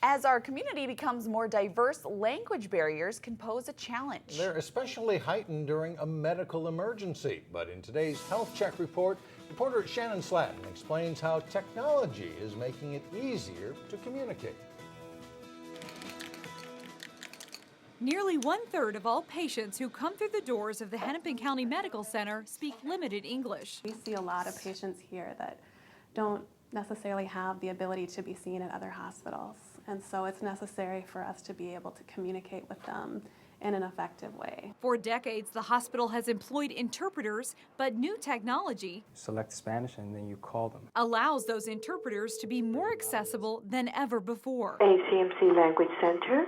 As our community becomes more diverse, language barriers can pose a challenge. They're especially heightened during a medical emergency. But in today's Health Check report, reporter Shannon Slatton explains how technology is making it easier to communicate. Nearly 1/3 of all patients who come through the doors of the Hennepin County Medical Center speak limited English. We see a lot of patients here that don't necessarily have the ability to be seen at other hospitals. And so it's necessary for us to be able to communicate with them in an effective way. For decades, the hospital has employed interpreters, but new technology select Spanish and then you call them. Allows those interpreters to be more accessible than ever before. HCMC Language Center.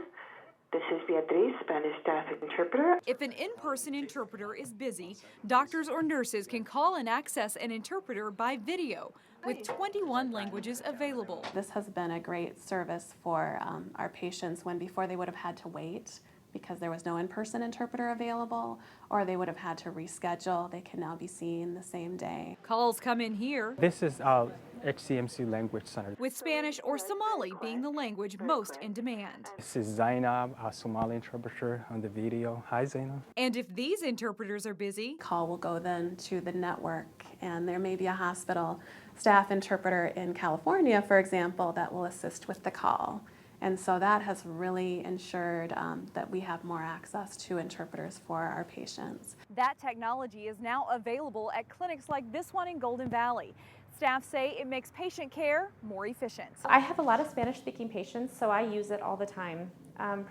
This is Beatriz, Spanish staff interpreter. If an in-person interpreter is busy, doctors or nurses can call and access an interpreter by video with 21 languages available. This has been a great service for our patients when before they would have had to wait because there was no in-person interpreter available, or they would have had to reschedule. They can now be seen the same day. Calls come in here. This is our HCMC Language Center. With Spanish or Somali being the language most in demand. This is Zainab, our Somali interpreter on the video. Hi, Zainab. And if these interpreters are busy, Call will go then to the network, and there may be a hospital staff interpreter in California, for example, that will assist with the call. And so that has really ensured that we have more access to interpreters for our patients. that technology is now available at clinics like this one in Golden Valley. Staff say it makes patient care more efficient. I have a lot of Spanish-speaking patients, so I use it all the time,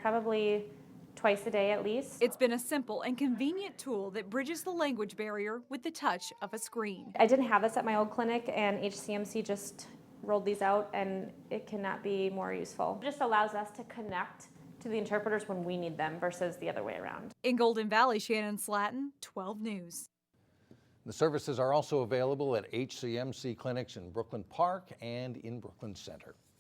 probably twice a day at least. It's been a simple and convenient tool that bridges the language barrier with the touch of a screen. I didn't have this at my old clinic, and HCMC just rolled these out, and it cannot be more useful. It just allows us to connect to the interpreters when we need them versus the other way around. In Golden Valley, Shannon Slatton, 12 News. The services are also available at HCMC clinics in Brooklyn Park and in Brooklyn Center.